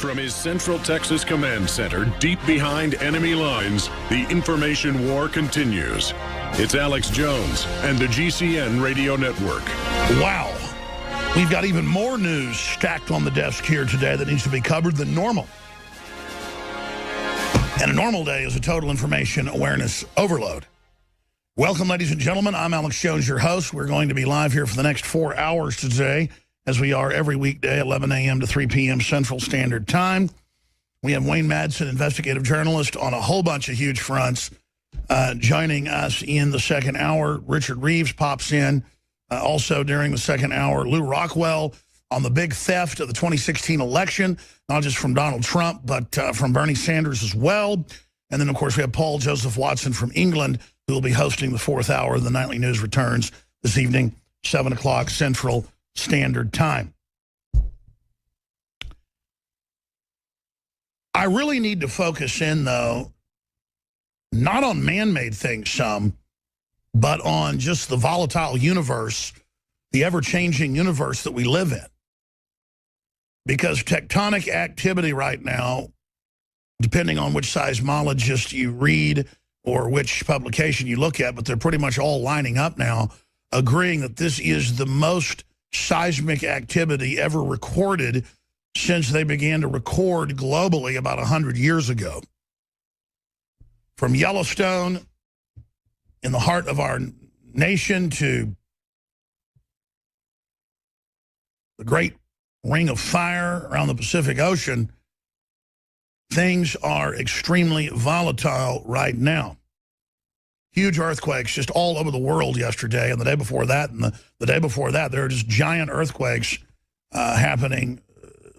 From his Central Texas Command Center, deep behind enemy lines, the information war continues. It's Alex Jones and the GCN Radio Network. Wow. We've got even more news stacked on the desk here today that needs to be covered than normal. And a normal day is a total information awareness overload. Welcome, ladies and gentlemen. I'm Alex Jones, your host. We're going to be live here for the next 4 hours today, as we are every weekday, 11 a.m. to 3 p.m. Central Standard Time. We have Wayne Madsen, investigative journalist, on a whole bunch of huge fronts, joining us in the second hour. Richard Reeves pops in also during the second hour. Lou Rockwell on the big theft of the 2016 election, not just from Donald Trump, but from Bernie Sanders as well. And then, of course, we have Paul Joseph Watson from England, who will be hosting the fourth hour of the Nightly News returns this evening, 7 o'clock Central Standard Time. I really need to focus in, though, not on man-made things but on just the volatile universe, the ever-changing universe that we live in. Because tectonic activity right now, depending on which seismologist you read or which publication you look at, but they're pretty much all lining up now, agreeing that this is the most seismic activity ever recorded since they began to record globally about 100 years ago. From Yellowstone in the heart of our nation to the Great Ring of Fire around the Pacific Ocean, things are extremely volatile right now. Huge earthquakes just all over the world yesterday, and the day before that, and the day before that, there are just giant earthquakes happening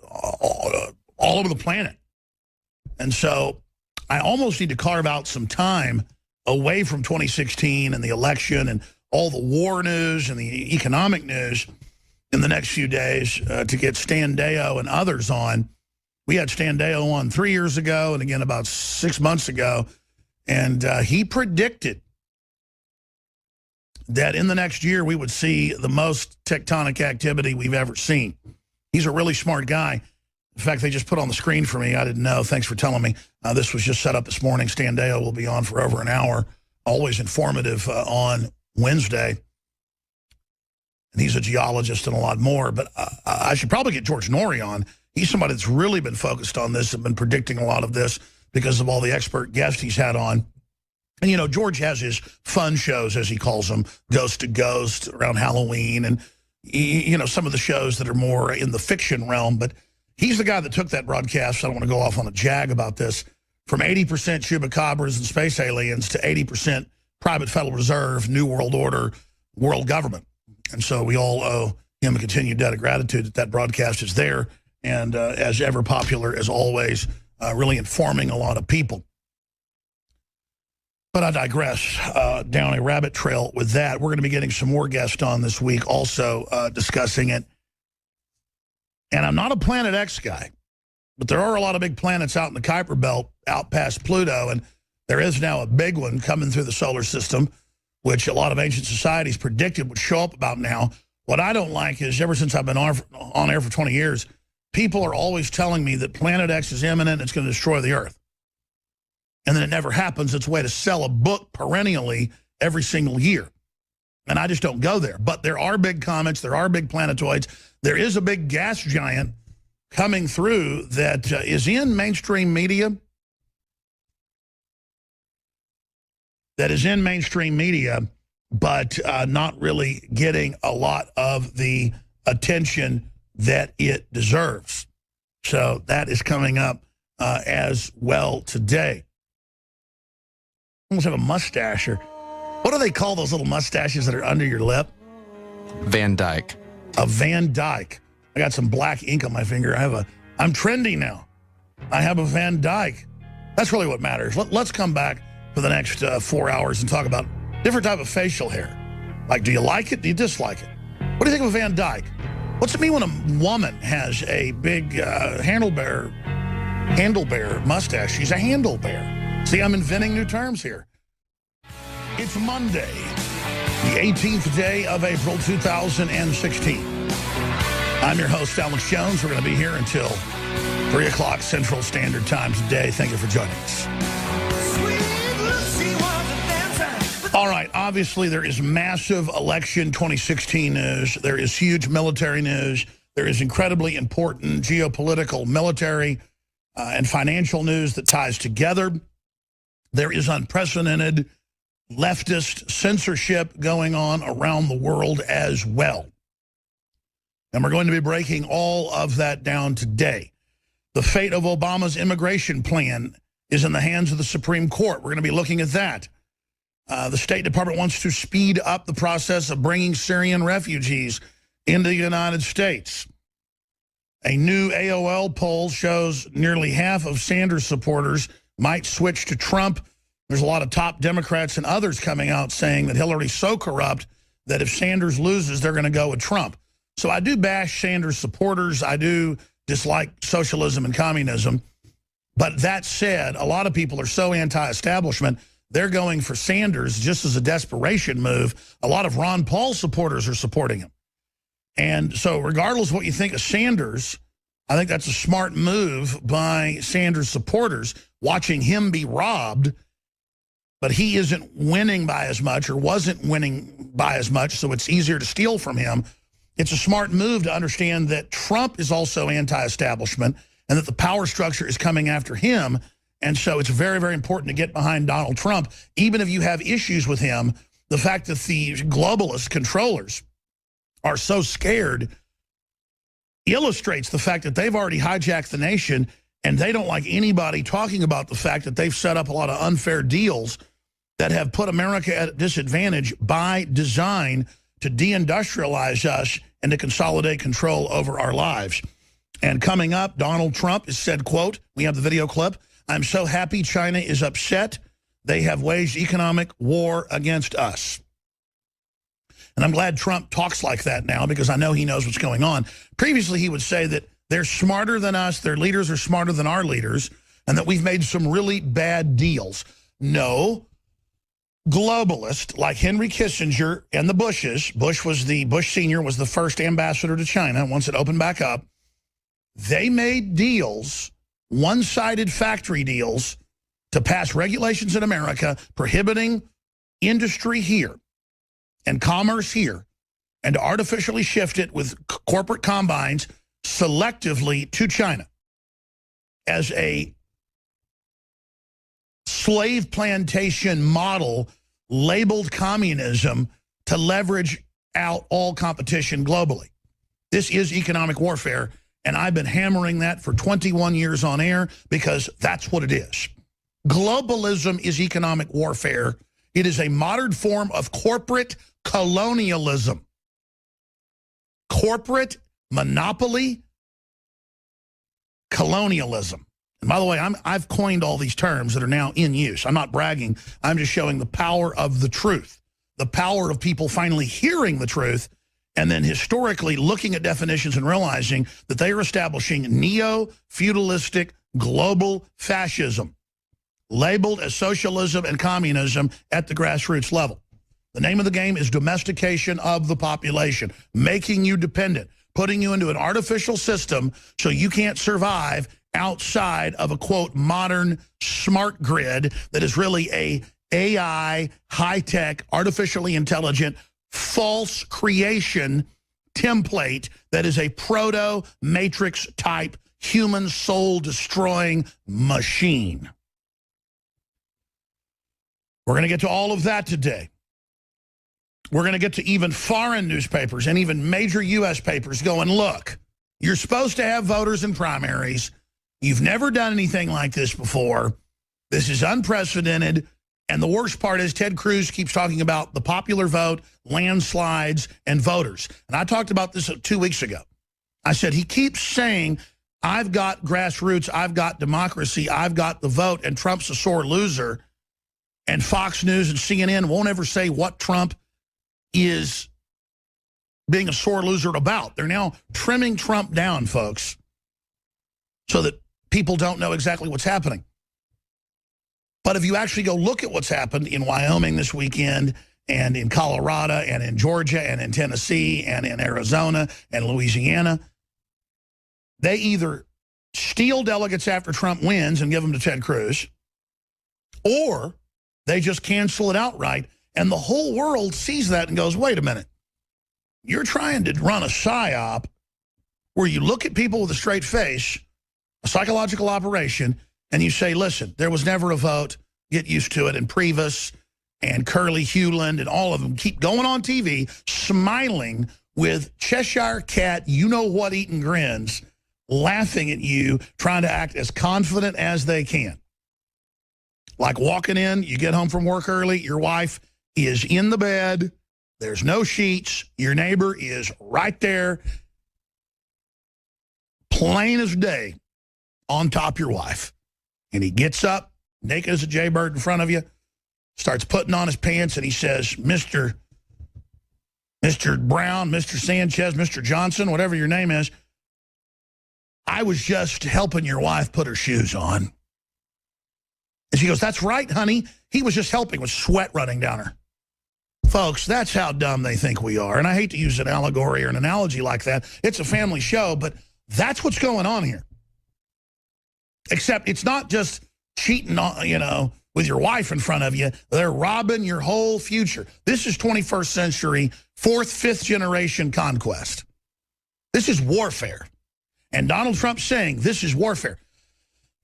all over the planet. And so I almost need to carve out some time away from 2016 and the election and all the war news and the economic news in the next few days to get Stan Deyo and others on. We had Stan Deyo on 3 years ago and again about 6 months ago, and he predicted that in the next year we would see the most tectonic activity we've ever seen. He's a really smart guy. In fact, they just put on the screen for me. I didn't know. Thanks for telling me. This was just set up this morning. Stan Deyo will be on for over an hour. Always informative on Wednesday. And he's a geologist and a lot more. But I should probably get George Norrie on. He's somebody that's really been focused on this and been predicting a lot of this because of all the expert guests he's had on. And, you know, George has his fun shows, as he calls them, Ghost to Ghost around Halloween. And, you know, some of the shows that are more in the fiction realm. But he's the guy that took that broadcast, so I don't want to go off on a jag about this, from 80% chupacabras and space aliens to 80% private Federal Reserve, New World Order, world government. And so we all owe him a continued debt of gratitude that that broadcast is there. And as ever popular as always, really informing a lot of people. But I digress down a rabbit trail with that. We're going to be getting some more guests on this week also discussing it. And I'm not a Planet X guy, but there are a lot of big planets out in the Kuiper Belt, out past Pluto, and there is now a big one coming through the solar system, which a lot of ancient societies predicted would show up about now. What I don't like is, ever since I've been on air for 20 years, people are always telling me that Planet X is imminent, it's going to destroy the Earth. And then it never happens. It's a way to sell a book perennially every single year. And I just don't go there. But there are big comets. There are big planetoids. There is a big gas giant coming through that is in mainstream media. That is in mainstream media, but not really getting a lot of the attention that it deserves. So that is coming up as well today. I almost have a mustache. Or what do they call those little mustaches that are under your lip? Van Dyke. A Van Dyke. I got some black ink on my finger. I'm trendy now. I have a Van Dyke. That's really what matters. Let's come back for the next 4 hours and talk about different type of facial hair. Like, do you like it? Do you dislike it? What do you think of a Van Dyke? What's it mean when a woman has a big handlebar mustache? She's a handlebar. See, I'm inventing new terms here. It's Monday, the 18th day of April, 2016. I'm your host, Alex Jones. We're going to be here until 3 o'clock Central Standard Time today. Thank you for joining us. All right, obviously there is massive election 2016 news. There is huge military news. There is incredibly important geopolitical, military, and financial news that ties together. There is unprecedented leftist censorship going on around the world as well. And we're going to be breaking all of that down today. The fate of Obama's immigration plan is in the hands of the Supreme Court. We're going to be looking at that. The State Department wants to speed up the process of bringing Syrian refugees into the United States. A new AOL poll shows nearly half of Sanders supporters might switch to Trump. There's a lot of top Democrats and others coming out saying that Hillary's so corrupt that if Sanders loses, they're going to go with Trump. So I do bash Sanders supporters. I do dislike socialism and communism. But that said, a lot of people are so anti-establishment, they're going for Sanders just as a desperation move. A lot of Ron Paul supporters are supporting him. And so regardless of what you think of Sanders, I think that's a smart move by Sanders supporters, watching him be robbed, but he isn't winning by as much or wasn't winning by as much, so it's easier to steal from him. It's a smart move to understand that Trump is also anti-establishment and that the power structure is coming after him. And so it's very, very important to get behind Donald Trump. Even if you have issues with him, the fact that the globalist controllers are so scared illustrates the fact that they've already hijacked the nation, and they don't like anybody talking about the fact that they've set up a lot of unfair deals that have put America at a disadvantage by design to deindustrialize us and to consolidate control over our lives. And coming up, Donald Trump has said, quote, we have the video clip, "I'm so happy China is upset. They have waged economic war against us." And I'm glad Trump talks like that now because I know he knows what's going on. Previously, he would say that they're smarter than us, their leaders are smarter than our leaders, and that we've made some really bad deals. No. Globalists like Henry Kissinger and the Bushes, Bush Sr. was the first ambassador to China once it opened back up. They made deals, one-sided factory deals, to pass regulations in America prohibiting industry here and commerce here, and to artificially shift it with corporate combines selectively to China as a slave plantation model labeled communism to leverage out all competition globally. This is economic warfare, and I've been hammering that for 21 years on air because that's what it is. Globalism is economic warfare. It is a modern form of corporate colonialism. Corporate monopoly colonialism. And by the way, I've coined all these terms that are now in use. I'm not bragging. I'm just showing the power of the truth, the power of people finally hearing the truth, and then historically looking at definitions and realizing that they are establishing neo-feudalistic global fascism, labeled as socialism and communism at the grassroots level. The name of the game is domestication of the population, making you dependent, putting you into an artificial system so you can't survive outside of a, quote, modern smart grid that is really a AI, high-tech, artificially intelligent, false creation template that is a proto-matrix type human soul-destroying machine. We're going to get to all of that today. We're going to get to even foreign newspapers and even major U.S. papers going, look, you're supposed to have voters in primaries. You've never done anything like this before. This is unprecedented. And the worst part is Ted Cruz keeps talking about the popular vote, landslides, and voters. And I talked about this 2 weeks ago. I said he keeps saying, I've got grassroots, I've got democracy, I've got the vote, and Trump's a sore loser. And Fox News and CNN won't ever say what Trump is being a sore loser about. They're now trimming Trump down, folks, so that people don't know exactly what's happening. But if you actually go look at what's happened in Wyoming this weekend and in Colorado and in Georgia and in Tennessee and in Arizona and Louisiana, they either steal delegates after Trump wins and give them to Ted Cruz, or they just cancel it outright, and the whole world sees that and goes, wait a minute. You're trying to run a psyop where you look at people with a straight face, a psychological operation, and you say, listen, there was never a vote, get used to it, and Priebus and Curly Hewland and all of them keep going on TV, smiling with Cheshire Cat, you-know-what eating grins, laughing at you, trying to act as confident as they can. Like walking in, you get home from work early, your wife is in the bed, there's no sheets, your neighbor is right there, plain as day, on top of your wife. And he gets up, naked as a jaybird in front of you, starts putting on his pants, and he says, Mr. Brown, Mr. Sanchez, Mr. Johnson, whatever your name is, I was just helping your wife put her shoes on. And she goes, that's right, honey. He was just helping with sweat running down her. Folks, that's how dumb they think we are. And I hate to use an allegory or an analogy like that. It's a family show, but that's what's going on here. Except it's not just cheating on, you know, with your wife in front of you. They're robbing your whole future. This is 21st century, fourth, fifth generation conquest. This is warfare. And Donald Trump saying this is warfare.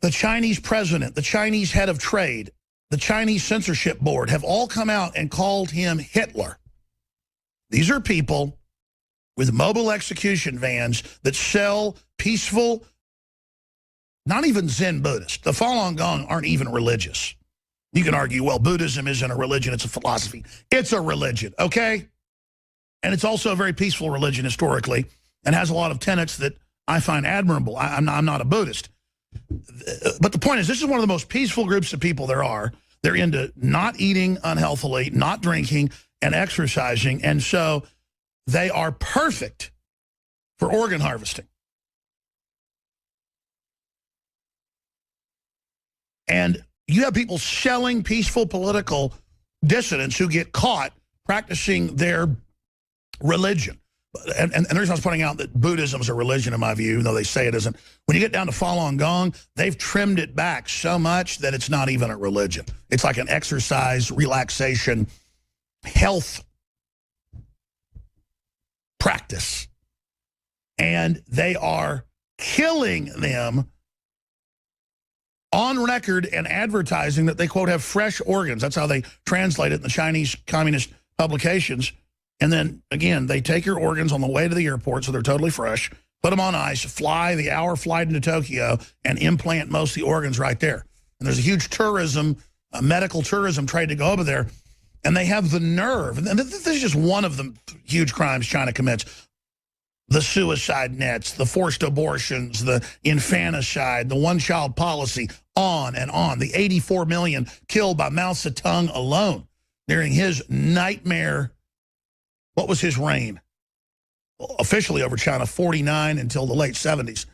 The Chinese president, the Chinese head of trade, the Chinese censorship board have all come out and called him Hitler. These are people with mobile execution vans that sell peaceful, not even Zen Buddhists. The Falun Gong aren't even religious. You can argue, well, Buddhism isn't a religion, it's a philosophy. It's a religion, okay? And it's also a very peaceful religion historically and has a lot of tenets that I find admirable. I'm not a Buddhist. But the point is, this is one of the most peaceful groups of people there are. They're into not eating unhealthily, not drinking, and exercising. And so they are perfect for organ harvesting. And you have people selling peaceful political dissidents who get caught practicing their religion. And the reason I was pointing out that Buddhism is a religion in my view, even though they say it isn't, when you get down to Falun Gong, they've trimmed it back so much that it's not even a religion. It's like an exercise, relaxation, health practice. And they are killing them on record and advertising that they, quote, have fresh organs. That's how they translate it in the Chinese communist publications. And then, again, they take your organs on the way to the airport, so they're totally fresh, put them on ice, fly the hour flight into Tokyo, and implant most of the organs right there. And there's a huge tourism, medical tourism trade to go over there. And they have the nerve, and this is just one of the huge crimes China commits, the suicide nets, the forced abortions, the infanticide, the one-child policy, on and on. The 84 million killed by Mao Zedong alone during his nightmare. What was his reign? Well, officially over China, 49 until the late 70s.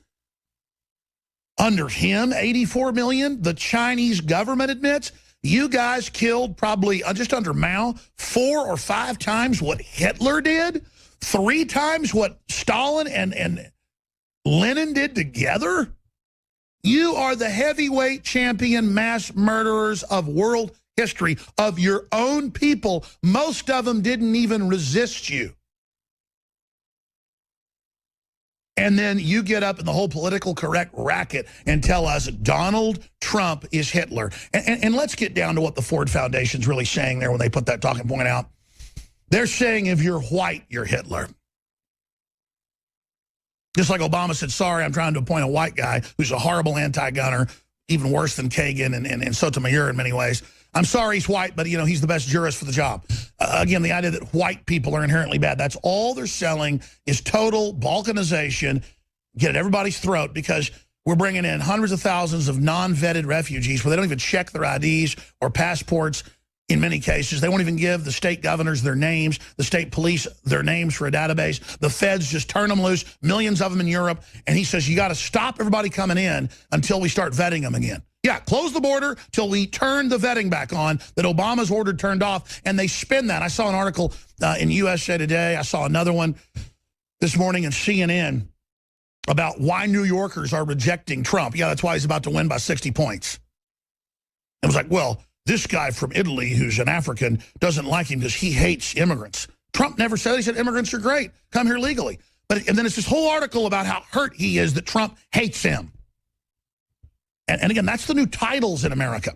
Under him, 84 million, the Chinese government admits, you guys killed probably just under Mao 4 or 5 times what Hitler did, 3 times what Stalin and Lenin did together. You are the heavyweight champion mass murderers of world history, of your own people. Most of them didn't even resist you. And then you get up in the whole political correct racket and tell us Donald Trump is Hitler. And let's get down to what the Ford Foundation's really saying there when they put that talking point out. They're saying if you're white, you're Hitler. Just like Obama said, sorry, I'm trying to appoint a white guy who's a horrible anti-gunner, even worse than Kagan and Sotomayor in many ways. I'm sorry he's white, but, you know, he's the best jurist for the job. Again, the idea that white people are inherently bad, that's all they're selling is total balkanization, get at everybody's throat, because we're bringing in hundreds of thousands of non-vetted refugees where they don't even check their IDs or passports in many cases. They won't even give the state governors their names, the state police their names for a database. The feds just turn them loose, millions of them in Europe. And he says, you got to stop everybody coming in until we start vetting them again. Yeah, close the border till we turn the vetting back on that Obama's ordered turned off. And they spin that. I saw an article in USA Today. I saw another one this morning in CNN about why New Yorkers are rejecting Trump. Yeah, that's why he's about to win by 60 points. It was like, well, this guy from Italy who's an African doesn't like him because he hates immigrants. Trump never said. He said immigrants are great. Come here legally. And then it's this whole article about how hurt he is that Trump hates him. And again, that's the new titles in America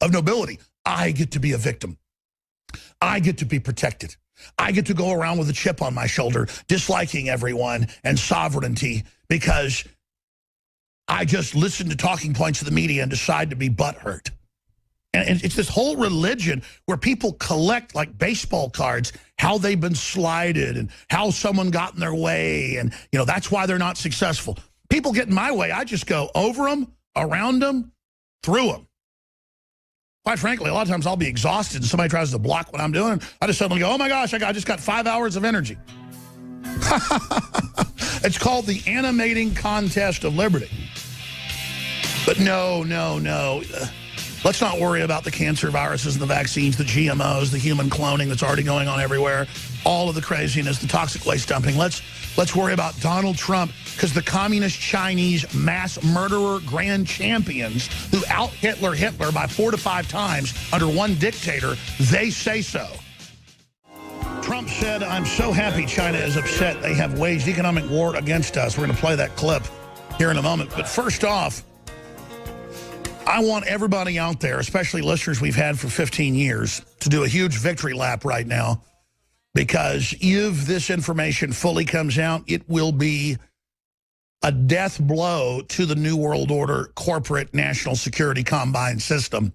of nobility. I get to be a victim. I get to be protected. I get to go around with a chip on my shoulder, disliking everyone and sovereignty because I just listen to talking points of the media and decide to be butthurt. And it's this whole religion where people collect, like baseball cards, how they've been slighted and how someone got in their way. And, you know, that's why they're not successful. People get in my way. I just go over them, around them, through them. Quite frankly, a lot of times I'll be exhausted and somebody tries to block what I'm doing. I just suddenly go, oh, my gosh, I just got 5 hours of energy. It's called the animating contest of liberty. But no. Let's not worry about the cancer viruses and the vaccines, the GMOs, the human cloning that's already going on everywhere, all of the craziness, the toxic waste dumping. Let's worry about Donald Trump because the communist Chinese mass murderer grand champions who out-Hitler by 4 to 5 times under one dictator, they say so. Trump said, I'm so happy China is upset they have waged economic war against us. We're going to play that clip here in a moment. But first off, I want everybody out there, especially listeners we've had for 15 years, to do a huge victory lap right now because if this information fully comes out, it will be a death blow to the New World Order corporate national security combined system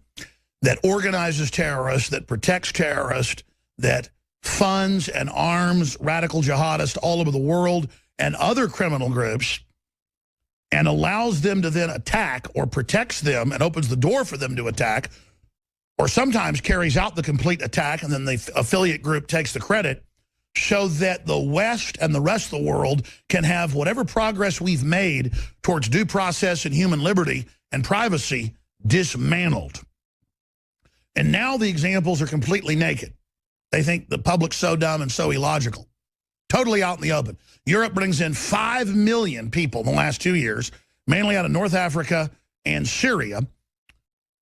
that organizes terrorists, that protects terrorists, that funds and arms radical jihadists all over the world and other criminal groups and allows them to then attack or protects them and opens the door for them to attack or sometimes carries out the complete attack and then the affiliate group takes the credit so that the West and the rest of the world can have whatever progress we've made towards due process and human liberty and privacy dismantled. And now the examples are completely naked. They think the public's so dumb and so illogical. Totally out in the open. Europe brings in 5 million people in the last 2 years, mainly out of North Africa and Syria,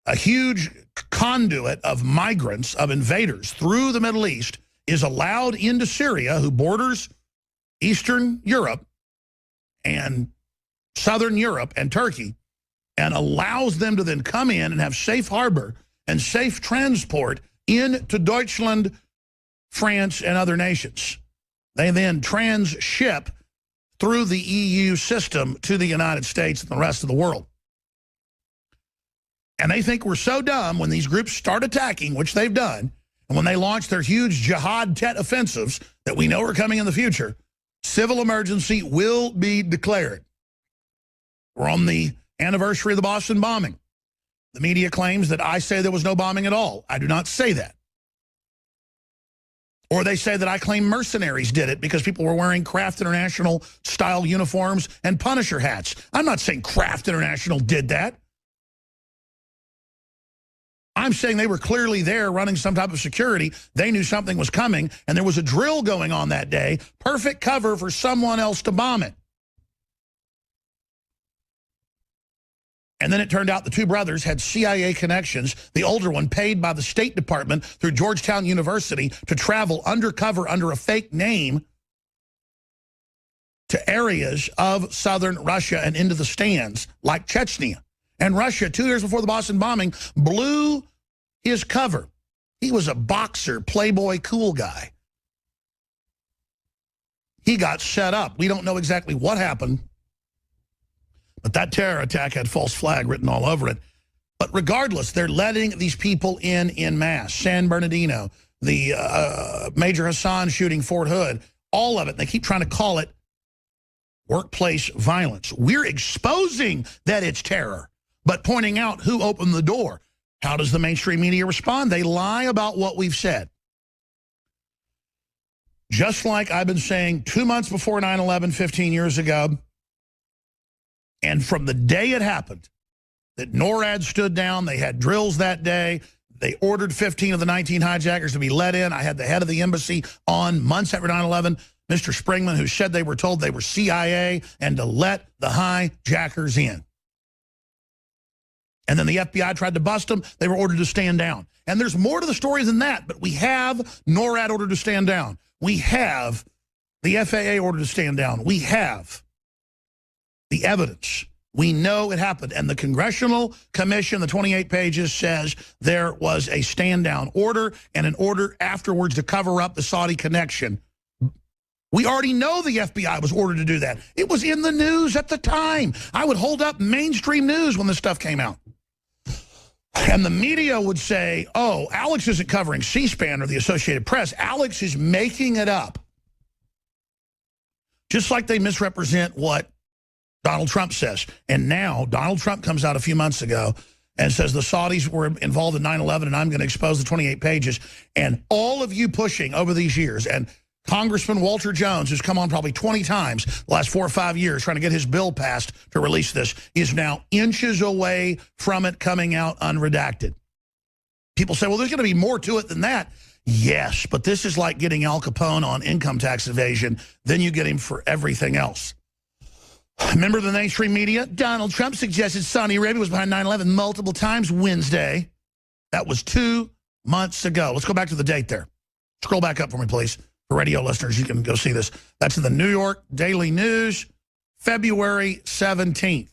a huge conduit of migrants, of invaders through the Middle East is allowed into Syria, who borders Eastern Europe and Southern Europe and Turkey, and allows them to then come in and have safe harbor and safe transport into Deutschland, France, and other nations. They then transship through the EU system to the United States and the rest of the world. And they think we're so dumb when these groups start attacking, which they've done, and when they launch their huge jihad Tet offensives that we know are coming in the future, civil emergency will be declared. We're on the anniversary of the Boston bombing. The media claims that I say there was no bombing at all. I do not say that. Or they say that I claim mercenaries did it because people were wearing Kraft International style uniforms and Punisher hats. I'm not saying Kraft International did that. I'm saying they were clearly there running some type of security. They knew something was coming, and there was a drill going on that day. Perfect cover for someone else to bomb it. And then it turned out the two brothers had CIA connections, the older one paid by the State Department through Georgetown University to travel undercover under a fake name to areas of southern Russia and into the stands like Chechnya. And Russia, 2 years before the Boston bombing, blew his cover. He was a boxer, playboy, cool guy. He got set up. We don't know exactly what happened. But that terror attack had false flag written all over it. But regardless, they're letting these people in mass. San Bernardino, the Major Hassan shooting Fort Hood, all of it. They keep trying to call it workplace violence. We're exposing that it's terror, but pointing out who opened the door. How does the mainstream media respond? They lie about what we've said. Just like I've been saying 2 months before 9/11, 15 years ago, and from the day it happened, that NORAD stood down, they had drills that day, they ordered 15 of the 19 hijackers to be let in. I had the head of the embassy on months after 9/11 Mr. Springman, who said they were told they were CIA and to let the hijackers in. And then the FBI tried to bust them. They were ordered to stand down. And there's more to the story than that, but we have NORAD ordered to stand down. We have the FAA ordered to stand down. We have the evidence. We know it happened. And the Congressional Commission, the 28 pages, says there was a stand-down order and an order afterwards to cover up the Saudi connection. We already know the FBI was ordered to do that. It was in the news at the time. I would hold up mainstream news when this stuff came out. And the media would say, oh, Alex isn't covering C-SPAN or the Associated Press. Alex is making it up. Just like they misrepresent what Donald Trump says. And now Donald Trump comes out a few months ago and says the Saudis were involved in 9/11 and I'm going to expose the 28 pages. And all of you pushing over these years, and Congressman Walter Jones, who's come on probably 20 times the last 4 or 5 years trying to get his bill passed to release this, is now inches away from it coming out unredacted. People say, well, there's going to be more to it than that. Yes, but this is like getting Al Capone on income tax evasion. Then you get him for everything else. Remember the mainstream media? Donald Trump suggested Saudi Arabia was behind 9/11 multiple times Wednesday. That was 2 months ago. Let's go back to the date there. Scroll back up for me, please. For radio listeners, you can go see this. That's in the New York Daily News, February 17th.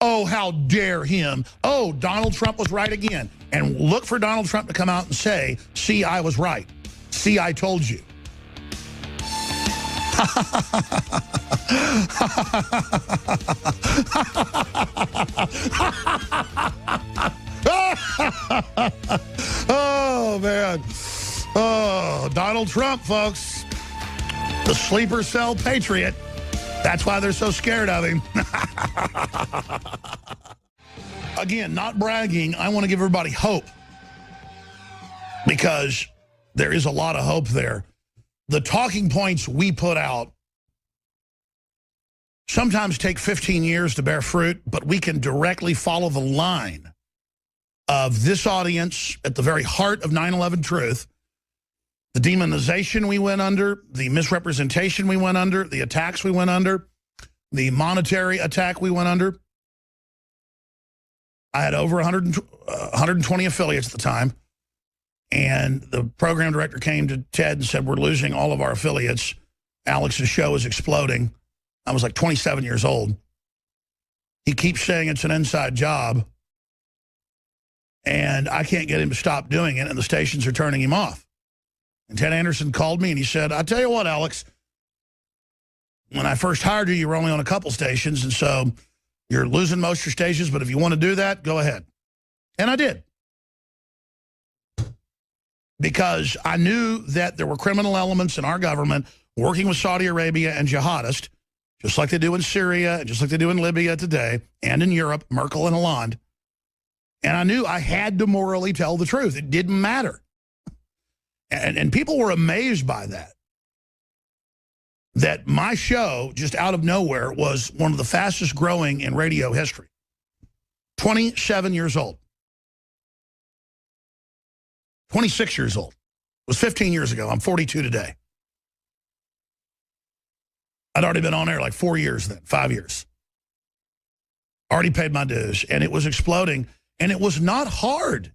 Oh, how dare him. Oh, Donald Trump was right again. And look for Donald Trump to come out and say, see, I was right. See, I told you. Oh, man. Oh, Donald Trump, folks. The sleeper cell patriot. That's why they're so scared of him. Again, not bragging. I want to give everybody hope. Because there is a lot of hope there. The talking points we put out sometimes take 15 years to bear fruit, but we can directly follow the line of this audience at the very heart of 9/11 truth, the demonization we went under, the misrepresentation we went under, the attacks we went under, the monetary attack we went under. I had over 120 affiliates at the time. And the program director came to Ted and said, we're losing all of our affiliates. Alex's show is exploding. I was like 27 years old. He keeps saying it's an inside job. And I can't get him to stop doing it, and the stations are turning him off. And Ted Anderson called me, and he said, I tell you what, Alex, when I first hired you, you were only on a couple stations, and so you're losing most of your stations, but if you want to do that, go ahead. And I did. Because I knew that there were criminal elements in our government working with Saudi Arabia and jihadists, just like they do in Syria, and just like they do in Libya today, and in Europe, Merkel and Hollande. And I knew I had to morally tell the truth. It didn't matter. And people were amazed by that. That my show, just out of nowhere, was one of the fastest growing in radio history. 27 years old. 26 years old. It was 15 years ago. I'm 42 today. I'd already been on air like 4 years then, 5 years. Already paid my dues, and it was exploding. And it was not hard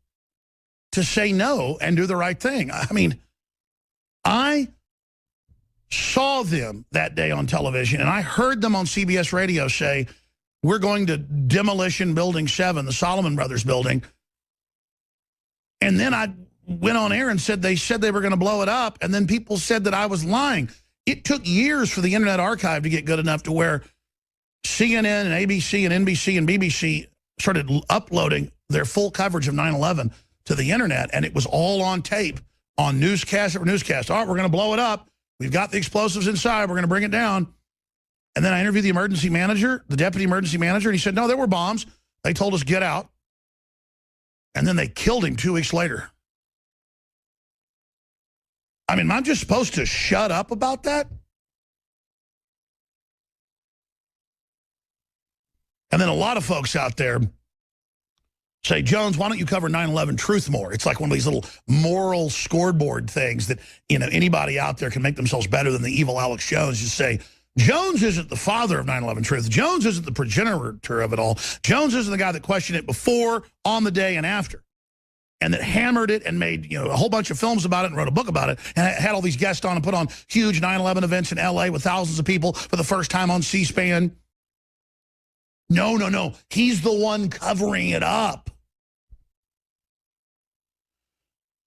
to say no and do the right thing. I mean, I saw them that day on television, and I heard them on CBS radio say, we're going to demolition Building 7, the Solomon Brothers building. And then I went on air and said they were going to blow it up, and then people said that I was lying. It took years for the Internet Archive to get good enough to where CNN and ABC and NBC and BBC started uploading their full coverage of 9/11 to the Internet, and it was all on tape, on newscast after newscast. All right, we're going to blow it up. We've got the explosives inside. We're going to bring it down. And then I interviewed the emergency manager, the deputy emergency manager, and he said, no, there were bombs. They told us, get out. And then they killed him 2 weeks later. I mean, am I just supposed to shut up about that? And then a lot of folks out there say, Jones, why don't you cover 9/11 truth more? It's like one of these little moral scoreboard things that, you know, anybody out there can make themselves better than the evil Alex Jones. Just say, Jones isn't the father of 9/11 truth. Jones isn't the progenitor of it all. Jones isn't the guy that questioned it before, on the day, and after, and that hammered it and made, you know, a whole bunch of films about it and wrote a book about it and had all these guests on and put on huge 9/11 events in L.A. with thousands of people for the first time on C-SPAN. No. He's the one covering it up.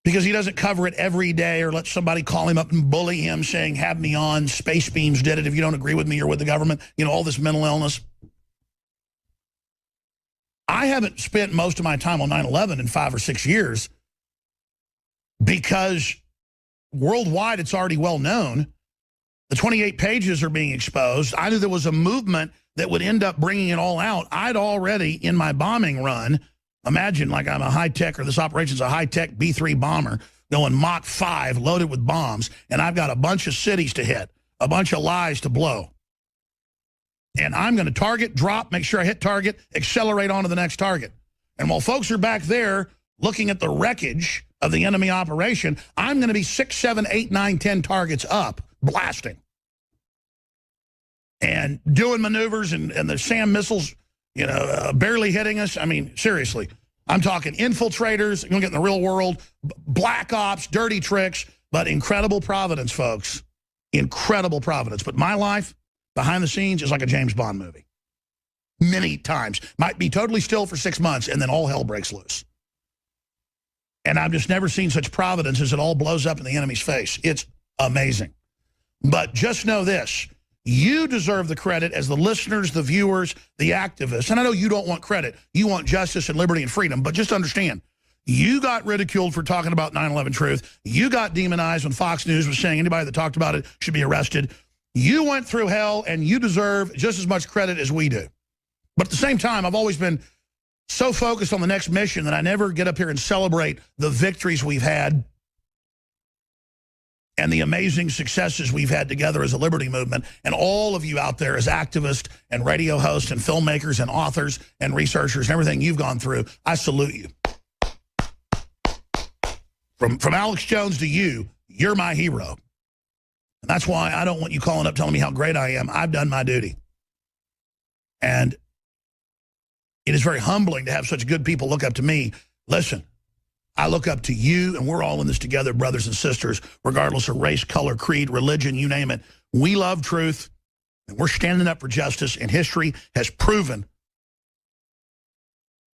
Because he doesn't cover it every day or let somebody call him up and bully him saying, have me on, space beams did it, if you don't agree with me or with the government, you know, all this mental illness. I haven't spent most of my time on 9/11 in 5 or 6 years because worldwide it's already well known. The 28 pages are being exposed. I knew there was a movement that would end up bringing it all out. I'd already, in my bombing run, imagine like I'm a high-tech, or this operation's a high-tech B-3 bomber going Mach 5 loaded with bombs, and I've got a bunch of cities to hit, a bunch of lies to blow. And I'm going to target, drop, make sure I hit target, accelerate on to the next target. And while folks are back there looking at the wreckage of the enemy operation, I'm going to be 6, 7, 8, 9, 10 targets up, blasting. And doing maneuvers and the SAM missiles, you know, barely hitting us. I mean, seriously, I'm talking infiltrators, you're going to get in the real world, black ops, dirty tricks, but incredible providence, folks. Incredible providence. But my life behind the scenes is like a James Bond movie. Many times. Might be totally still for 6 months, and then all hell breaks loose. And I've just never seen such providence as it all blows up in the enemy's face. It's amazing. But just know this. You deserve the credit as the listeners, the viewers, the activists. And I know you don't want credit. You want justice and liberty and freedom. But just understand, you got ridiculed for talking about 9/11 truth. You got demonized when Fox News was saying anybody that talked about it should be arrested. You went through hell, and you deserve just as much credit as we do. But at the same time, I've always been so focused on the next mission that I never get up here and celebrate the victories we've had and the amazing successes we've had together as a liberty movement, and all of you out there as activists and radio hosts and filmmakers and authors and researchers and everything you've gone through. I salute you. From Alex Jones to you, you're my hero. And that's why I don't want you calling up telling me how great I am. I've done my duty. And it is very humbling to have such good people look up to me. Listen, I look up to you, and we're all in this together, brothers and sisters, regardless of race, color, creed, religion, you name it. We love truth, and we're standing up for justice, and history has proven,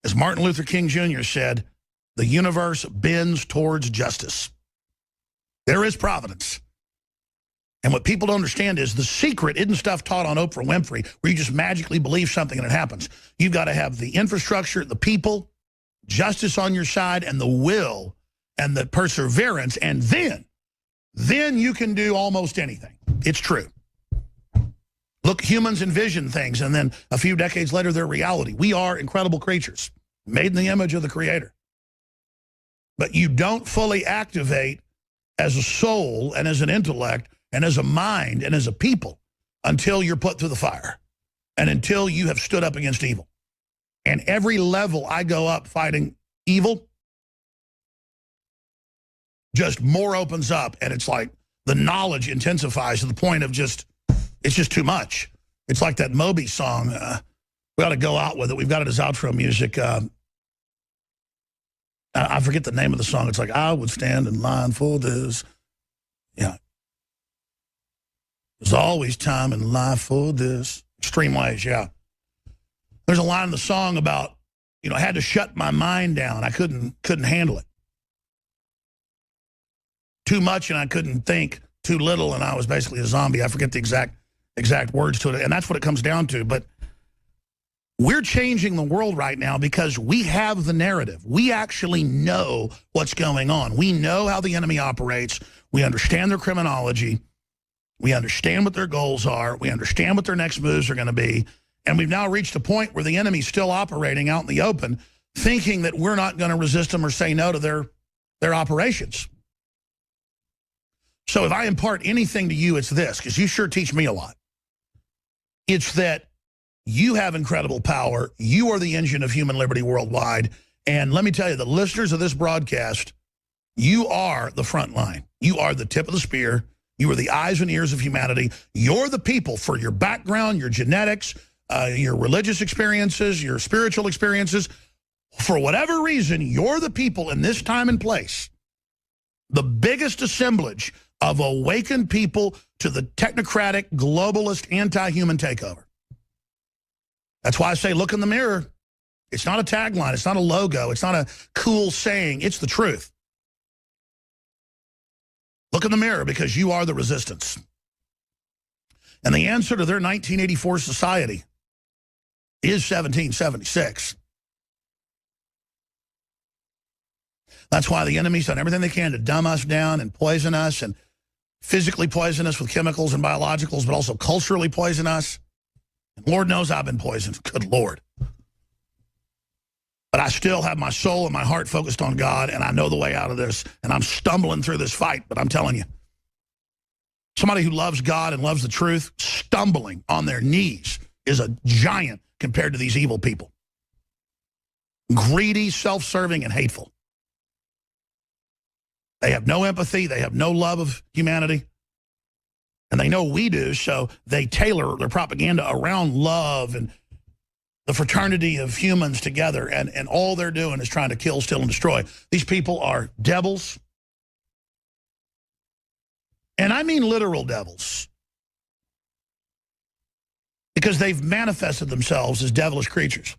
as Martin Luther King Jr. said, the universe bends towards justice. There is providence. And what people don't understand is the secret isn't stuff taught on Oprah Winfrey, where you just magically believe something and it happens. You've got to have the infrastructure, the people, justice on your side, and the will and the perseverance, and then you can do almost anything. It's true. Look, humans envision things, and then a few decades later, they're reality. We are incredible creatures, made in the image of the Creator. But you don't fully activate as a soul and as an intellect and as a mind and as a people until you're put through the fire and until you have stood up against evil. And every level I go up fighting evil, just more opens up, and it's like the knowledge intensifies to the point of just, it's just too much. It's like that Moby song. We ought to go out with it. We've got it as outro music. I forget the name of the song. It's like, I would stand in line for this. Yeah. There's always time in life for this. Extreme ways, yeah. There's a line in the song about, you know, I had to shut my mind down. I couldn't handle it. Too much, and I couldn't think. Too little, and I was basically a zombie. I forget the exact words to it, and that's what it comes down to. But we're changing the world right now because we have the narrative. We actually know what's going on. We know how the enemy operates. We understand their criminology. We understand what their goals are. We understand what their next moves are going to be. And we've now reached a point where the enemy's still operating out in the open, thinking that we're not going to resist them or say no to their operations. So if I impart anything to you, it's this, because you sure teach me a lot. It's that you have incredible power. You are the engine of human liberty worldwide. And let me tell you, the listeners of this broadcast, you are the front line. You are the tip of the spear. You are the eyes and ears of humanity. You're the people for your background, your genetics, your religious experiences, your spiritual experiences. For whatever reason, you're the people in this time and place, the biggest assemblage of awakened people to the technocratic, globalist, anti-human takeover. That's why I say look in the mirror. It's not a tagline. It's not a logo. It's not a cool saying. It's the truth. Look in the mirror because you are the resistance. And the answer to their 1984 society is 1776. That's why the enemy's done everything they can to dumb us down and poison us and physically poison us with chemicals and biologicals, but also culturally poison us. And Lord knows I've been poisoned. Good Lord. But I still have my soul and my heart focused on God, and I know the way out of this, and I'm stumbling through this fight, but I'm telling you, somebody who loves God and loves the truth, stumbling on their knees is a giant compared to these evil people. Greedy, self-serving, and hateful. They have no empathy. They have no love of humanity. And they know we do, so they tailor their propaganda around love and the fraternity of humans together, and all they're doing is trying to kill, steal, and destroy. These people are devils. And I mean literal devils. Because they've manifested themselves as devilish creatures.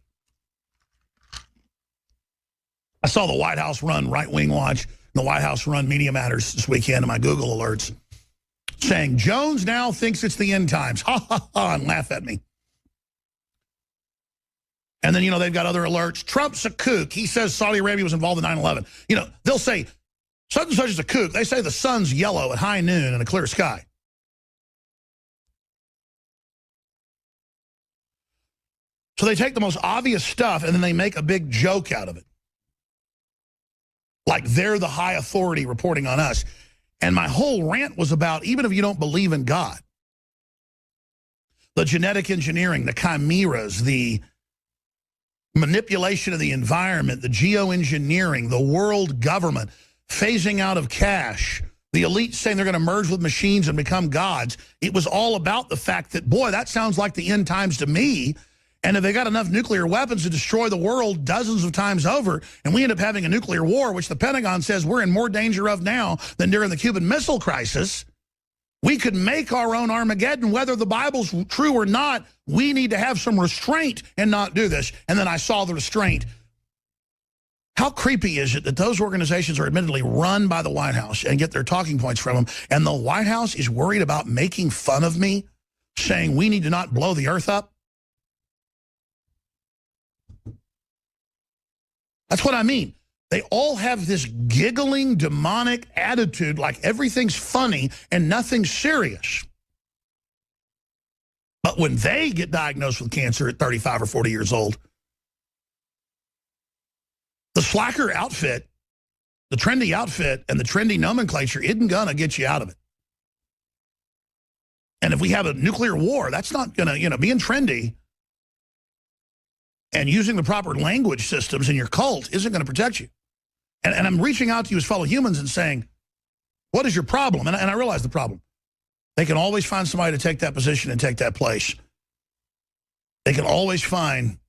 I saw the White House run Right-Wing Watch, the White House run Media Matters this weekend in my Google alerts, saying, Jones now thinks it's the end times. Ha, ha, ha, and laugh at me. And then, you know, they've got other alerts. Trump's a kook. He says Saudi Arabia was involved in 9/11. You know, they'll say, such and such is a kook. They say the sun's yellow at high noon in a clear sky. So they take the most obvious stuff and then they make a big joke out of it. Like they're the high authority reporting on us. And my whole rant was about, even if you don't believe in God, the genetic engineering, the chimeras, the manipulation of the environment, the geoengineering, the world government, phasing out of cash, the elite saying they're going to merge with machines and become gods. It was all about the fact that, boy, that sounds like the end times to me. And if they got enough nuclear weapons to destroy the world dozens of times over, and we end up having a nuclear war, which the Pentagon says we're in more danger of now than during the Cuban Missile Crisis, we could make our own Armageddon. Whether the Bible's true or not, we need to have some restraint and not do this. And then I saw the restraint. How creepy is it that those organizations are admittedly run by the White House and get their talking points from them, and the White House is worried about making fun of me, saying we need to not blow the earth up? That's what I mean. They all have this giggling, demonic attitude like everything's funny and nothing's serious. But when they get diagnosed with cancer at 35 or 40 years old, the slacker outfit, the trendy outfit, and the trendy nomenclature isn't going to get you out of it. And if we have a nuclear war, that's not going to, you know, being trendy and using the proper language systems in your cult isn't going to protect you. And I'm reaching out to you as fellow humans and saying, what is your problem? And I realize the problem. They can always find somebody to take that position and take that place. They can always find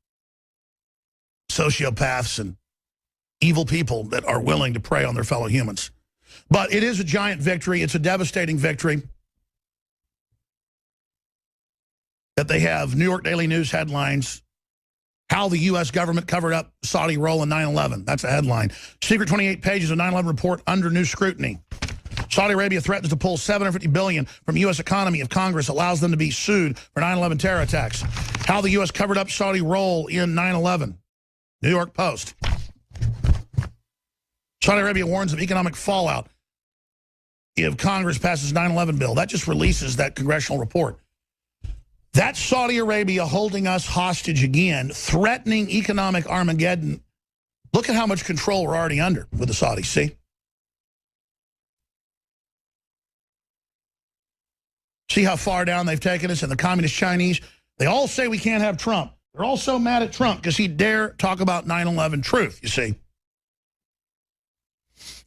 sociopaths and evil people that are willing to prey on their fellow humans. But it is a giant victory. It's a devastating victory. That they have New York Daily News headlines, how the U.S. government covered up Saudi role in 9/11. That's a headline. Secret 28 pages of 9/11 report under new scrutiny. Saudi Arabia threatens to pull $750 billion from U.S. economy if Congress allows them to be sued for 9/11 terror attacks. How the U.S. covered up Saudi role in 9/11. New York Post. Saudi Arabia warns of economic fallout if Congress passes 9/11 bill. That just releases that congressional report. That's Saudi Arabia holding us hostage again, threatening economic Armageddon. Look at how much control we're already under with the Saudis, see? See how far down they've taken us, and the communist Chinese? They all say we can't have Trump. They're also mad at Trump because he dare talk about 9/11 truth, you see.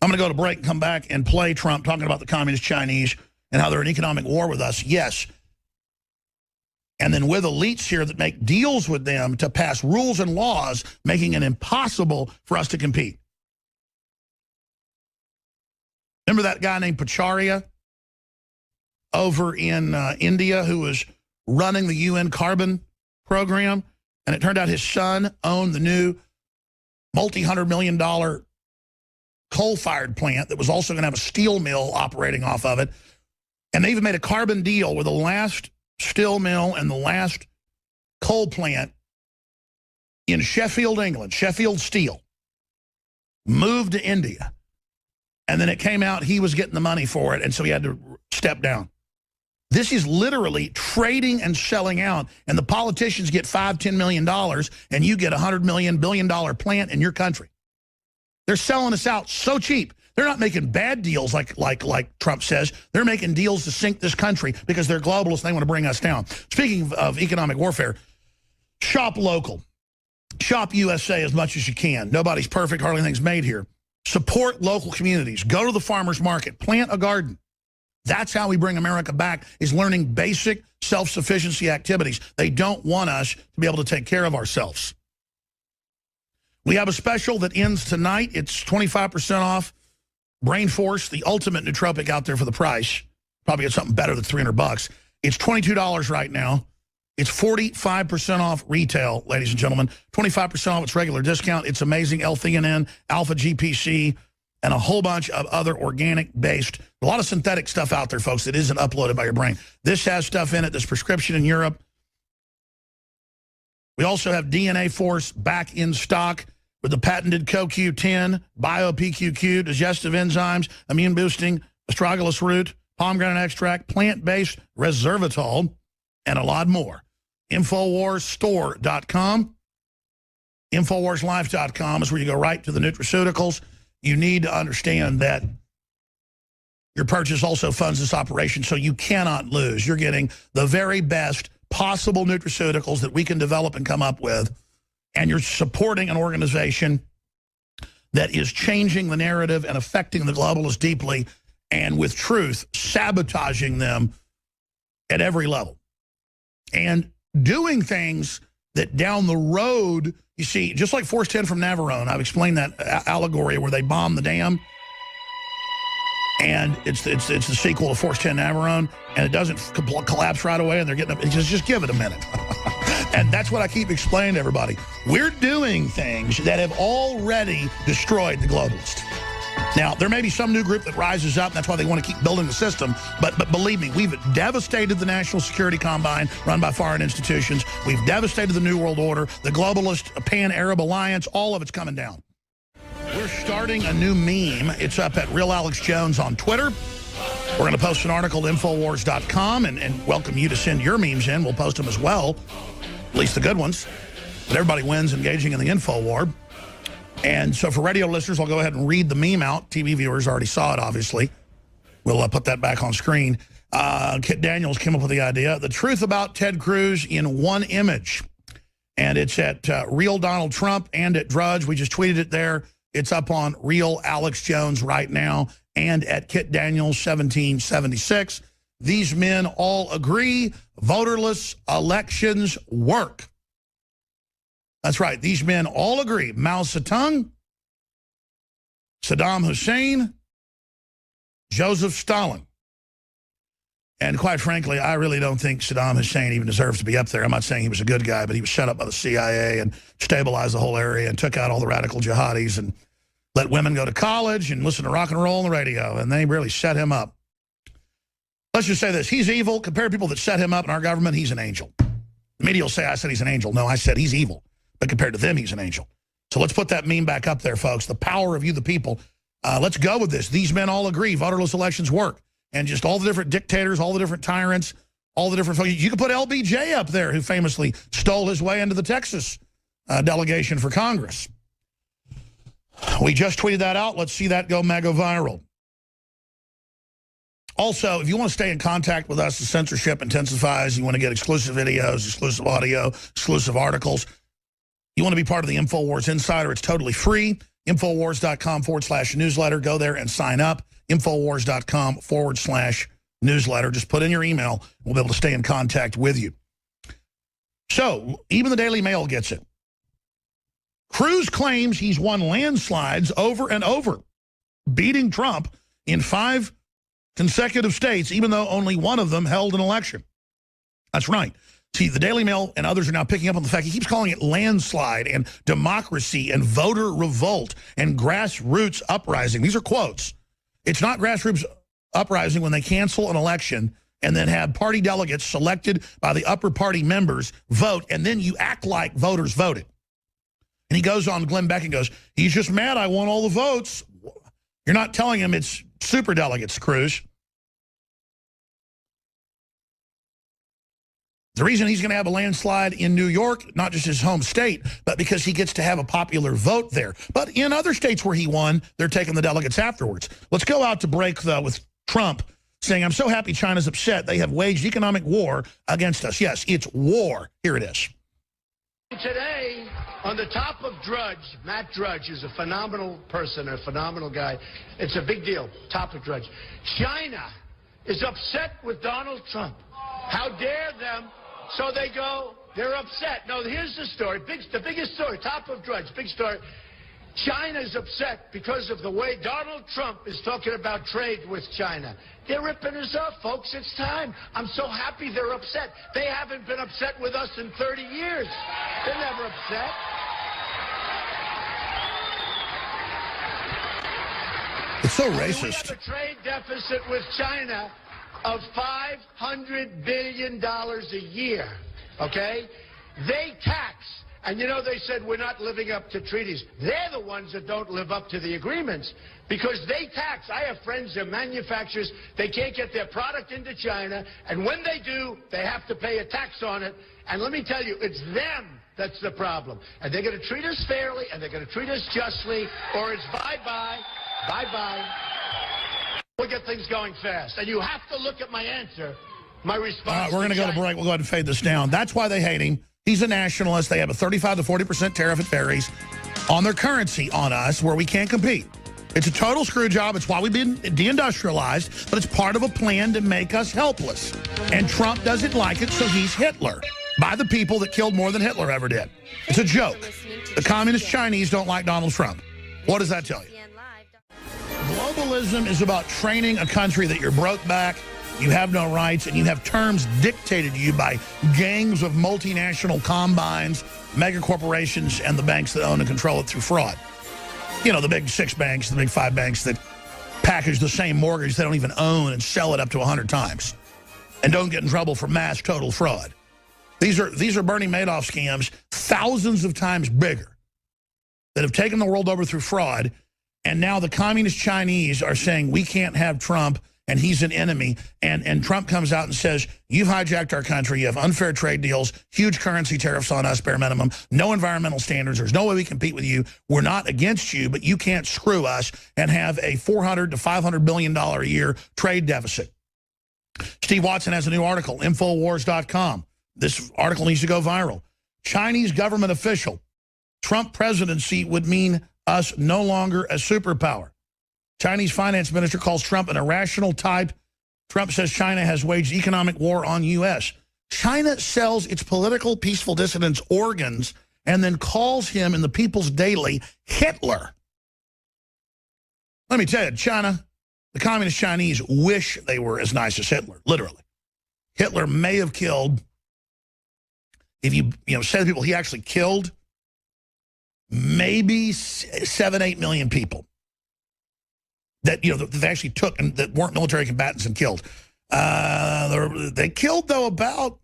I'm going to go to break and come back and play Trump talking about the communist Chinese and how they're in economic war with us. Yes. And then with elites here that make deals with them to pass rules and laws, making it impossible for us to compete. Remember that guy named Pacharia over in India who was running the UN carbon program? And it turned out his son owned the new multi-hundred-million-dollar coal-fired plant that was also going to have a steel mill operating off of it. And they even made a carbon deal with the last steel mill and the last coal plant in Sheffield, England, Sheffield Steel, moved to India. And then it came out he was getting the money for it, and so he had to step down. This is literally trading and selling out, and the politicians get $5–10 million, and you get a $100 billion plant in your country. They're selling us out so cheap. They're not making bad deals like Trump says. They're making deals to sink this country because they're globalists and they want to bring us down. Speaking of economic warfare, shop local. Shop USA as much as you can. Nobody's perfect. Hardly anything's made here. Support local communities. Go to the farmer's market. Plant a garden. That's how we bring America back, is learning basic self-sufficiency activities. They don't want us to be able to take care of ourselves. We have a special that ends tonight. It's 25% off Brain Force, the ultimate nootropic out there for the price. Probably get something better than $300. It's $22 right now. It's 45% off retail, ladies and gentlemen. 25% off its regular discount. It's amazing. L-theanine, alpha GPC, and a whole bunch of other organic-based, a lot of synthetic stuff out there, folks, that isn't uploaded by your brain. This has stuff in it that's prescription in Europe. We also have DNA Force back in stock with the patented CoQ10, Bio-PQQ, digestive enzymes, immune-boosting, astragalus root, pomegranate extract, plant-based resveratrol, and a lot more. InfoWarsStore.com. InfoWarsLife.com is where you go right to the nutraceuticals. You need to understand that your purchase also funds this operation, so you cannot lose. You're getting the very best possible nutraceuticals that we can develop and come up with, and you're supporting an organization that is changing the narrative and affecting the globalists deeply, and with truth, sabotaging them at every level. And doing things that down the road, you see, just like Force 10 from Navarone, I've explained that allegory where they bomb the dam, and it's the sequel to Force 10 Navarone, and it doesn't collapse right away, and they're getting up. Just give it a minute. And that's what I keep explaining to everybody. We're doing things that have already destroyed the globalists. Now, there may be some new group that rises up, and that's why they want to keep building the system, but believe me, we've devastated the National Security Combine run by foreign institutions. We've devastated the New World Order, the globalist Pan-Arab Alliance, all of it's coming down. We're starting a new meme. It's up at Real Alex Jones on Twitter. We're going to post an article to Infowars.com and welcome you to send your memes in. We'll post them as well, at least the good ones. But everybody wins engaging in the info war. And so for radio listeners, I'll go ahead and read the meme out. TV viewers already saw it, obviously. We'll put that back on screen. Kit Daniels came up with the idea. The truth about Ted Cruz in one image. And it's at Real Donald Trump and at Drudge. We just tweeted it there. It's up on Real Alex Jones right now and at Kit Daniels 1776. These men all agree voterless elections work. That's right. These men all agree. Mao Zedong, Saddam Hussein, Joseph Stalin. And quite frankly, I really don't think Saddam Hussein even deserves to be up there. I'm not saying he was a good guy, but he was set up by the CIA and stabilized the whole area and took out all the radical jihadis and let women go to college and listen to rock and roll on the radio. And they really set him up. Let's just say this. He's evil. Compared to people that set him up in our government, he's an angel. The media will say I said he's an angel. No, I said he's evil. But compared to them, he's an angel. So let's put that meme back up there, folks. The power of you, the people. Let's go with this. These men all agree voterless elections work. And just all the different dictators, all the different tyrants, all the different folks. You could put LBJ up there, who famously stole his way into the Texas delegation for Congress. We just tweeted that out. Let's see that go mega viral. Also, if you want to stay in contact with us, the censorship intensifies. You want to get exclusive videos, exclusive audio, exclusive articles. You want to be part of the InfoWars Insider. It's totally free. Infowars.com/newsletter. Go there and sign up. Infowars.com/newsletter. Just put in your email. We'll be able to stay in contact with you. So, even the Daily Mail gets it. Cruz claims he's won landslides over and over, beating Trump in 5 consecutive states, even though only one of them held an election. That's right. See, the Daily Mail and others are now picking up on the fact he keeps calling it landslide and democracy and voter revolt and grassroots uprising. These are quotes. It's not grassroots uprising when they cancel an election and then have party delegates selected by the upper party members vote, and then you act like voters voted. And he goes on, Glenn Beck, and goes, he's just mad I won all the votes. You're not telling him it's super delegates, Cruz. The reason he's going to have a landslide in New York, not just his home state, but because he gets to have a popular vote there. But in other states where he won, they're taking the delegates afterwards. Let's go out to break, though, with Trump saying, I'm so happy China's upset. They have waged economic war against us. Yes, it's war. Here it is. Today, on the top of Drudge, Matt Drudge is a phenomenal person, a phenomenal guy. It's a big deal, top of Drudge. China is upset with Donald Trump. How dare them? So they go, they're upset. No, here's the story, the biggest story, top of Drudge, big story. China is upset because of the way Donald Trump is talking about trade with China. They're ripping us off, folks. It's time. I'm so happy they're upset. They haven't been upset with us in 30 years. They're never upset. It's so We racist. have a trade deficit with China of $500 billion a year, okay? They tax, and you know they said we're not living up to treaties. They're the ones that don't live up to the agreements because they tax. I have friends, they're manufacturers, they can't get their product into China, and when they do, they have to pay a tax on it. And let me tell you, it's them that's the problem. And they're going to treat us fairly, and they're going to treat us justly, or it's bye-bye, bye-bye. We'll get things going fast. And you have to look at my answer, my response. We're going to go to break. We'll go ahead and fade this down. That's why they hate him. He's a nationalist. They have a 35 to 40% tariff, it varies, on their currency on us where we can't compete. It's a total screw job. It's why we've been deindustrialized, but it's part of a plan to make us helpless. And Trump doesn't like it, so he's Hitler by the people that killed more than Hitler ever did. It's a joke. The communist Chinese don't like Donald Trump. What does that tell you? Globalism is about training a country that you're broke back, you have no rights, and you have terms dictated to you by gangs of multinational combines, mega corporations, and the banks that own and control it through fraud. You know, the big 6 banks, the big 5 banks that package the same mortgage they don't even own and sell it up to 100 times and don't get in trouble for mass total fraud. These are Bernie Madoff scams thousands of times bigger that have taken the world over through fraud. And now the communist Chinese are saying we can't have Trump and he's an enemy. And Trump comes out and says, you've hijacked our country. You have unfair trade deals, huge currency tariffs on us, bare minimum, no environmental standards. There's no way we compete with you. We're not against you, but you can't screw us and have a $400 to $500 billion a year trade deficit. Steve Watson has a new article, Infowars.com. This article needs to go viral. Chinese government official, Trump presidency would mean us no longer a superpower. Chinese finance minister calls Trump an irrational type. Trump says China has waged economic war on U.S. China sells its political peaceful dissidents organs and then calls him in the People's Daily Hitler. Let me tell you, China, the communist Chinese wish they were as nice as Hitler, literally. Hitler may have killed, if you say the people he actually killed, maybe 7, 8 million people that that they actually took and that weren't military combatants and killed. They killed, though, about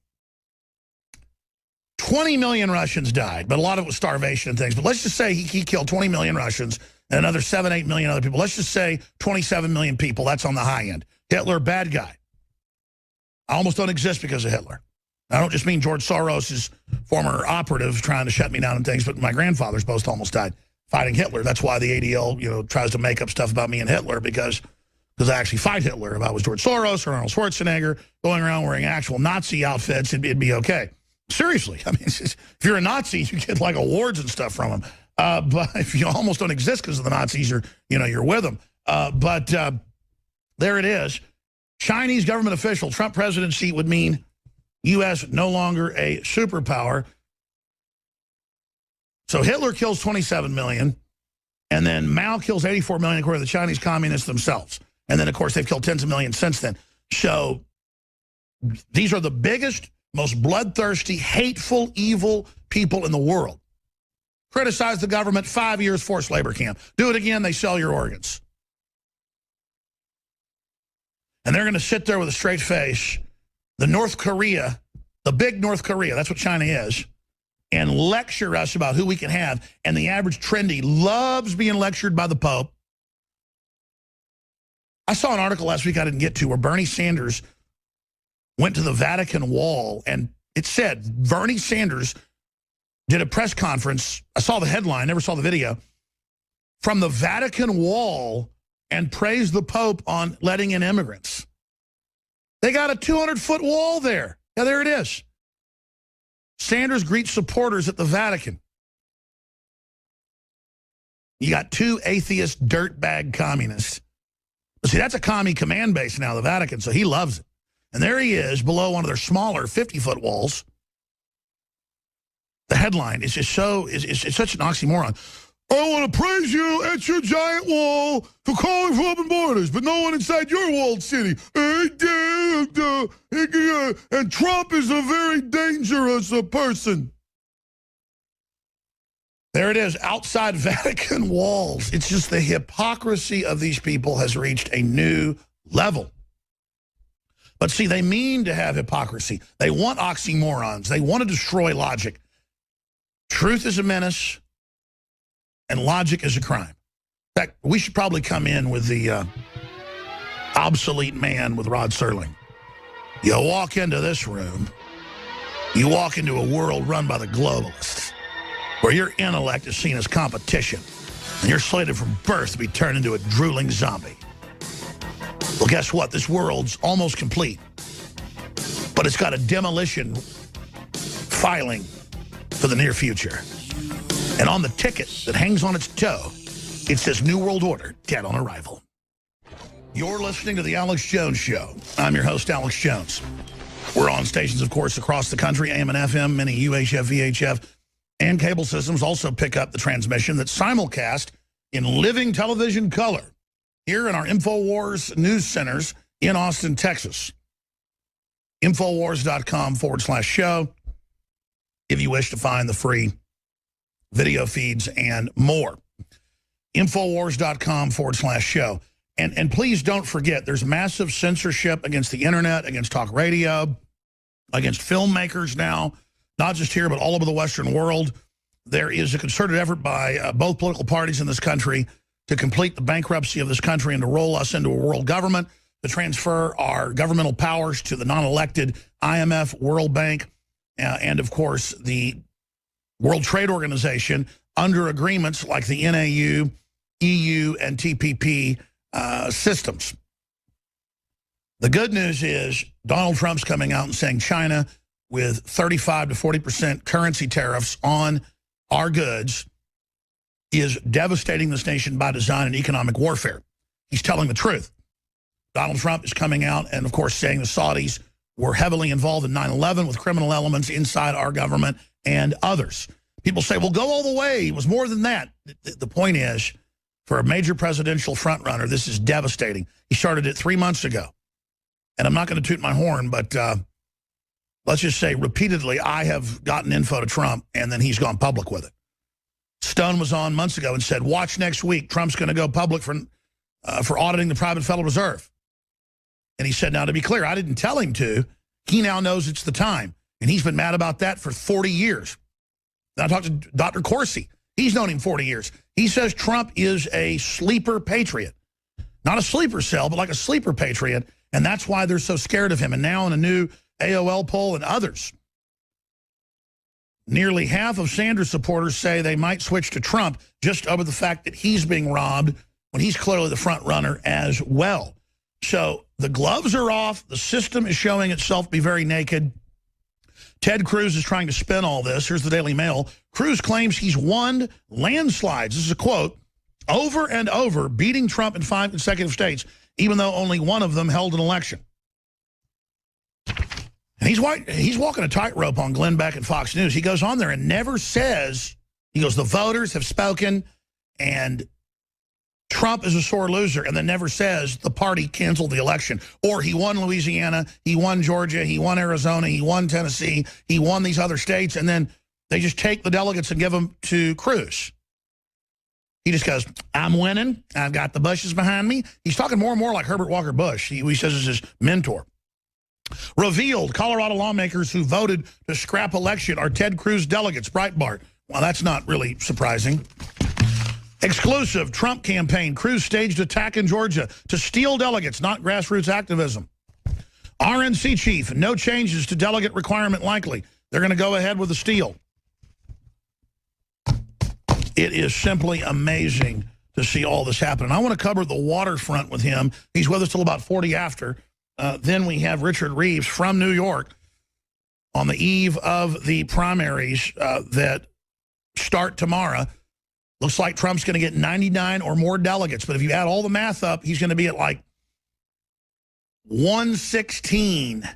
20 million Russians died, but a lot of it was starvation and things. But let's just say he killed 20 million Russians and another 7, 8 million other people. Let's just say 27 million people. That's on the high end. Hitler, bad guy. I almost don't exist because of Hitler. I don't just mean George Soros' former operative trying to shut me down and things, but my grandfathers both almost died fighting Hitler. That's why the ADL, tries to make up stuff about me and Hitler, because because I actually fight Hitler. If I was George Soros or Arnold Schwarzenegger going around wearing actual Nazi outfits, it'd be okay. Seriously. I mean, if you're a Nazi, you get like awards and stuff from them. But if you almost don't exist because of the Nazis, you're with them. But there it is. Chinese government official, Trump presidency would mean U.S. no longer a superpower. So Hitler kills 27 million, and then Mao kills 84 million, according to the Chinese communists themselves. And then, of course, they've killed tens of millions since then. So these are the biggest, most bloodthirsty, hateful, evil people in the world. Criticize the government, 5 years forced labor camp. Do it again, they sell your organs. And they're going to sit there with a straight face, the North Korea, the big North Korea, that's what China is, and lecture us about who we can have. And the average trendy loves being lectured by the Pope. I saw an article last week I didn't get to where Bernie Sanders went to the Vatican wall, and it said Bernie Sanders did a press conference. I saw the headline, never saw the video, from the Vatican wall, and praised the Pope on letting in immigrants. They got a 200-foot wall there. Yeah, there it is. Sanders greets supporters at the Vatican. You got two atheist dirtbag communists. But see, that's a commie command base now, the Vatican, so he loves it. And there he is below one of their smaller 50-foot walls. The headline is just so, it's such an oxymoron. I want to praise you at your giant wall for calling for open borders, but no one inside your walled city. And Trump is a very dangerous person. There it is, outside Vatican walls. It's just the hypocrisy of these people has reached a new level. But see, they mean to have hypocrisy. They want oxymorons. They want to destroy logic. Truth is a menace, and logic is a crime. In fact, we should probably come in with the obsolete man with Rod Serling. You walk into this room, you walk into a world run by the globalists, where your intellect is seen as competition, and you're slated from birth to be turned into a drooling zombie. Well, guess what? This world's almost complete, but it's got a demolition filing for the near future. And on the ticket that hangs on its toe, it says New World Order, dead on arrival. You're listening to The Alex Jones Show. I'm your host, Alex Jones. We're on stations, of course, across the country, AM and FM, many UHF, VHF, and cable systems also pick up the transmission that's simulcast in living television color here in our InfoWars news centers in Austin, Texas. Infowars.com/show if you wish to find the free video feeds and more. Infowars.com/show. And please don't forget, there's massive censorship against the internet, against talk radio, against filmmakers now, not just here, but all over the Western world. There is a concerted effort by both political parties in this country to complete the bankruptcy of this country and to roll us into a world government, to transfer our governmental powers to the non-elected IMF, World Bank, and, of course, the World Trade Organization under agreements like the NAU, EU, and TPP systems. The good news is Donald Trump's coming out and saying China, with 35 to 40% currency tariffs on our goods, is devastating this nation by design and economic warfare. He's telling the truth. Donald Trump is coming out and, of course, saying the Saudis were heavily involved in 9/11 with criminal elements inside our government and others. People say, well, go all the way. It was more than that. The point is, for a major presidential frontrunner, this is devastating. He started it 3 months ago. And I'm not going to toot my horn, but let's just say repeatedly I have gotten info to Trump, and then he's gone public with it. Stone was on months ago and said, watch next week. Trump's going to go public for auditing the private Federal Reserve. And he said, now, to be clear, I didn't tell him to. He now knows it's the time. And he's been mad about that for 40 years. Then I talked to Dr. Corsi. He's known him 40 years. He says Trump is a sleeper patriot. Not a sleeper cell, but like a sleeper patriot. And that's why they're so scared of him. And now in a new AOL poll and others, nearly half of Sanders supporters say they might switch to Trump just over the fact that he's being robbed when he's clearly the front runner as well. So the gloves are off. The system is showing itself to be very naked. Ted Cruz is trying to spin all this. Here's the Daily Mail. Cruz claims he's won landslides. This is a quote. Over and over, beating Trump in 5 consecutive states, even though only one of them held an election. And he's walking a tightrope on Glenn Beck and Fox News. He goes on there and never says, he goes, the voters have spoken and Trump is a sore loser, and then never says the party canceled the election. Or he won Louisiana, he won Georgia, he won Arizona, he won Tennessee, he won these other states, and then they just take the delegates and give them to Cruz. He just goes, I'm winning, I've got the Bushes behind me. He's talking more and more like Herbert Walker Bush. He says is his mentor. Revealed, Colorado lawmakers who voted to scrap election are Ted Cruz delegates, Breitbart. Well, that's not really surprising. Exclusive, Trump campaign, Cruz staged attack in Georgia to steal delegates, not grassroots activism. RNC chief, no changes to delegate requirement likely. They're going to go ahead with the steal. It is simply amazing to see all this happen. And I want to cover the waterfront with him. He's with us till about 40 after. Then we have Richard Reeves from New York on the eve of the primaries that start tomorrow. Looks like Trump's going to get 99 or more delegates. But if you add all the math up, he's going to be at like 116,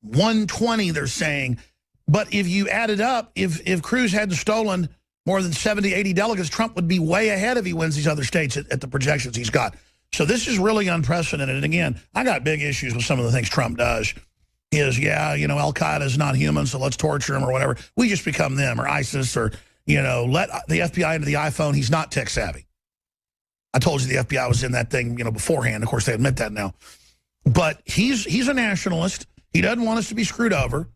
120, they're saying. But if you add it up, if Cruz hadn't stolen more than 70, 80 delegates, Trump would be way ahead if he wins these other states at the projections he's got. So this is really unprecedented. And again, I got big issues with some of the things Trump does. Is, yeah, you know, Al-Qaeda is not human, so let's torture him or whatever. We just become them, or ISIS, or, you know, let the FBI into the iPhone. He's not tech savvy. I told you the FBI was in that thing, you know, beforehand. Of course, they admit that now. But he's a nationalist. He doesn't want us to be screwed over.